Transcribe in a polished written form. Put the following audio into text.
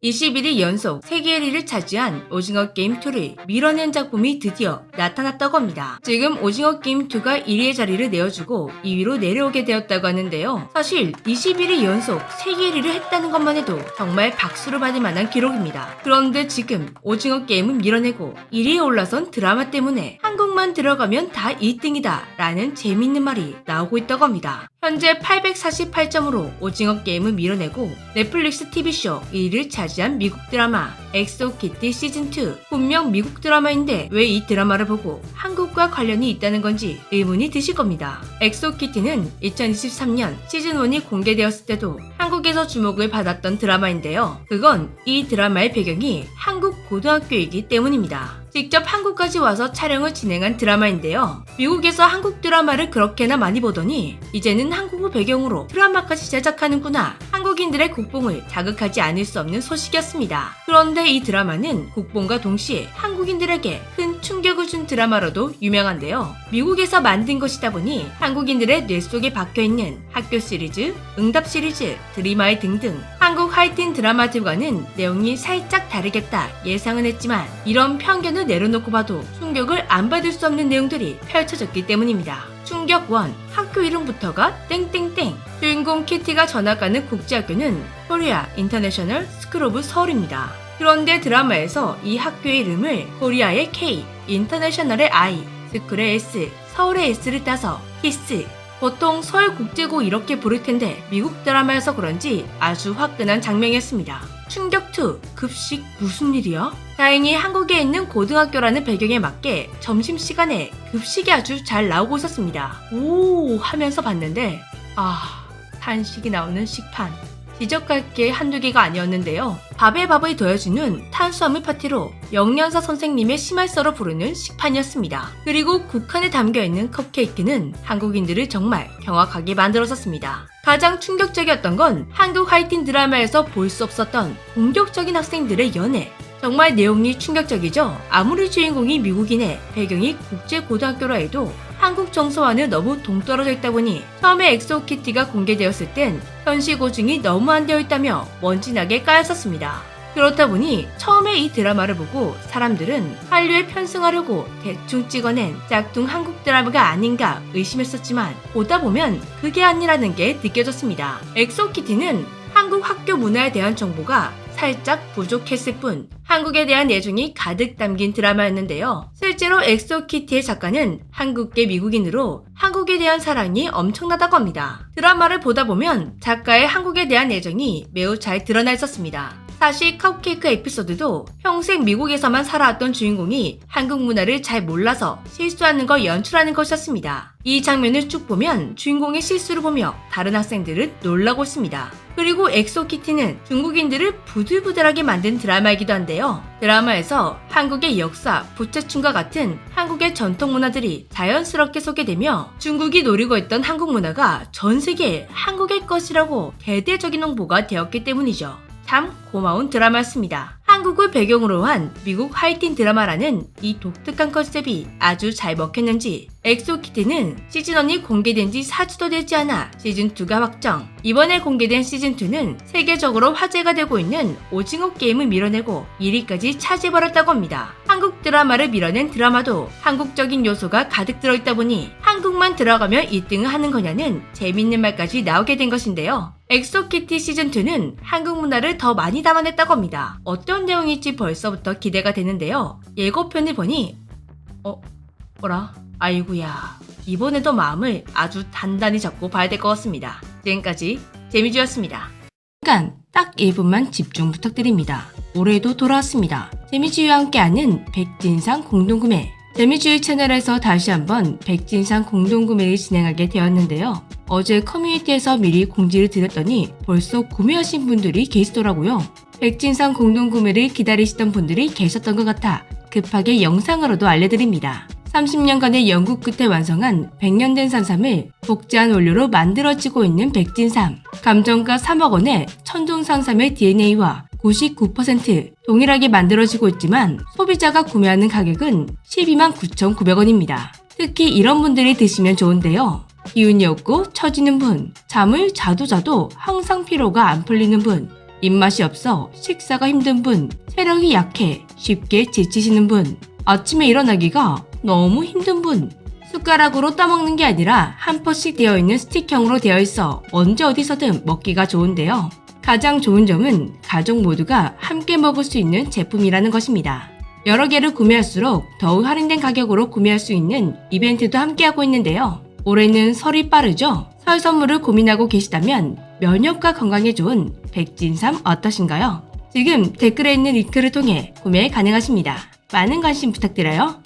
21일 연속 세계 1위를 차지한 오징어 게임 2를 밀어낸 작품이 드디어 나타났다고 합니다. 지금 오징어 게임 2가 1위의 자리를 내어주고 2위로 내려오게 되었다고 하는데요. 사실 21일 연속 세계 1위를 했다는 것만 해도 정말 박수를 받을 만한 기록입니다. 그런데 지금 오징어 게임은 밀어내고 1위에 올라선 드라마 때문에 한국만 들어가면 다 2등이다 라는 재밌는 말이 나오고 있다고 합니다. 현재 848점으로 오징어 게임을 밀어내고 넷플릭스 TV쇼 1위를 차지한 미국 드라마 엑소키티 시즌2. 분명 미국 드라마인데 왜 이 드라마를 보고 한국과 관련이 있다는 건지 의문이 드실 겁니다. 엑소키티는 2023년 시즌1이 공개되었을 때도 한국에서 주목을 받았던 드라마인데요. 그건 이 드라마의 배경이 한국 고등학교이기 때문입니다. 직접 한국까지 와서 촬영을 진행한 드라마인데요. 미국에서 한국 드라마를 그렇게나 많이 보더니 이제는 한국을 배경으로 드라마까지 제작하는구나. 한국인들의 국뽕을 자극하지 않을 수 없는 소식이었습니다. 그런데 이 드라마는 국뽕과 동시에 한국인들에게 큰 충격을 준 드라마로도 유명한데요. 미국에서 만든 것이다 보니 한국인들의 뇌 속에 박혀있는 학교 시리즈, 응답 시리즈, 드림아이 등등 한국 하이틴 드라마들과는 내용이 살짝 다르겠다 예상은 했지만 이런 편견을 내려놓고 봐도 충격을 안 받을 수 없는 내용들이 펼쳐졌기 때문입니다. 충격 1. 학교 이름부터가 땡땡땡. 주인공 키티가 전학가는 국제학교는 코리아 인터내셔널 스쿨 오브 서울입니다. 그런데 드라마에서 이 학교의 이름을 코리아의 K, 인터내셔널의 I, 스쿨의 S, 서울의 S를 따서 키스. 보통 서울국제고 이렇게 부를 텐데 미국 드라마여서 그런지 아주 화끈한 장면이었습니다. 충격 2. 급식 무슨 일이야? 다행히 한국에 있는 고등학교라는 배경에 맞게 점심시간에 급식이 아주 잘 나오고 있었습니다. 오 하면서 봤는데 탄식이 나오는 식판. 지적할 게 한두 개가 아니었는데요. 밥에 밥을 더해주는 탄수화물 파티로 영양사 선생님의 심할서로 부르는 식판이었습니다. 그리고 국한에 담겨있는 컵케이크는 한국인들을 정말 경악하게 만들었었습니다. 가장 충격적이었던 건 한국 하이틴 드라마에서 볼 수 없었던 공격적인 학생들의 연애. 정말 내용이 충격적이죠? 아무리 주인공이 미국인의 배경이 국제고등학교라 해도 한국 정서와는 너무 동떨어져 있다 보니 처음에 엑소키티가 공개되었을 땐 현실 고증이 너무 안 되어 있다며 먼지나게 까였었습니다. 그렇다 보니 처음에 이 드라마를 보고 사람들은 한류에 편승하려고 대충 찍어낸 짝퉁 한국 드라마가 아닌가 의심했었지만 보다 보면 그게 아니라는 게 느껴졌습니다. 엑소키티는 한국 학교 문화에 대한 정보가 살짝 부족했을 뿐 한국에 대한 애정이 가득 담긴 드라마였는데요. 실제로 엑소키티의 작가는 한국계 미국인으로 한국에 대한 사랑이 엄청나다고 합니다. 드라마를 보다 보면 작가의 한국에 대한 애정이 매우 잘 드러나 있었습니다. 사실 컵케이크 에피소드도 평생 미국에서만 살아왔던 주인공이 한국 문화를 잘 몰라서 실수하는 걸 연출하는 것이었습니다. 이 장면을 쭉 보면 주인공의 실수를 보며 다른 학생들은 놀라고 있습니다. 그리고 엑소키티는 중국인들을 부들부들하게 만든 드라마이기도 한데요. 드라마에서 한국의 역사, 부채춤과 같은 한국의 전통 문화들이 자연스럽게 소개되며 중국이 노리고 있던 한국 문화가 전 세계에 한국의 것이라고 대대적인 홍보가 되었기 때문이죠. 참 고마운 드라마였습니다. 한국을 배경으로 한 미국 하이틴 드라마라는 이 독특한 컨셉이 아주 잘 먹혔는지 엑소키티는 시즌1이 공개된 지 4주도 되지 않아 시즌2가 확정. 이번에 공개된 시즌2는 세계적으로 화제가 되고 있는 오징어 게임을 밀어내고 1위까지 차지해버렸다고 합니다. 한국 드라마를 밀어낸 드라마도 한국적인 요소가 가득 들어있다 보니 한국만 들어가면 1등을 하는 거냐는 재밌는 말까지 나오게 된 것인데요. 엑소키티 시즌2는 한국 문화를 더 많이 담아냈다고 합니다. 어떤 내용일지 벌써부터 기대가 되는데요. 예고편을 보니 뭐라? 아이구야. 이번에도 마음을 아주 단단히 잡고 봐야 될 것 같습니다. 지금까지 재미주였습니다. 잠깐 딱 1분만 집중 부탁드립니다. 올해도 돌아왔습니다. 재미주와 함께하는 백진상 공동구매. 재미주의 채널에서 다시 한번 백진상 공동구매를 진행하게 되었는데요. 어제 커뮤니티에서 미리 공지를 드렸더니 벌써 구매하신 분들이 계시더라고요. 백진상 공동구매를 기다리시던 분들이 계셨던 것 같아 급하게 영상으로도 알려드립니다. 30년간의 연구 끝에 완성한 100년 된 산삼을 독자한 원료로 만들어지고 있는 백진삼. 감정가 3억 원에 천종산삼의 DNA와 99% 동일하게 만들어지고 있지만 소비자가 구매하는 가격은 129,900원입니다. 특히 이런 분들이 드시면 좋은데요. 기운이 없고 처지는 분, 잠을 자도 항상 피로가 안 풀리는 분, 입맛이 없어 식사가 힘든 분, 체력이 약해 쉽게 지치시는 분, 아침에 일어나기가 너무 힘든 분, 숟가락으로 떠먹는 게 아니라 한 포씩 되어 있는 스틱형으로 되어 있어 언제 어디서든 먹기가 좋은데요. 가장 좋은 점은 가족 모두가 함께 먹을 수 있는 제품이라는 것입니다. 여러 개를 구매할수록 더욱 할인된 가격으로 구매할 수 있는 이벤트도 함께하고 있는데요. 올해는 설이 빠르죠? 설 선물을 고민하고 계시다면 면역과 건강에 좋은 백진삼 어떠신가요? 지금 댓글에 있는 링크를 통해 구매 가능하십니다. 많은 관심 부탁드려요.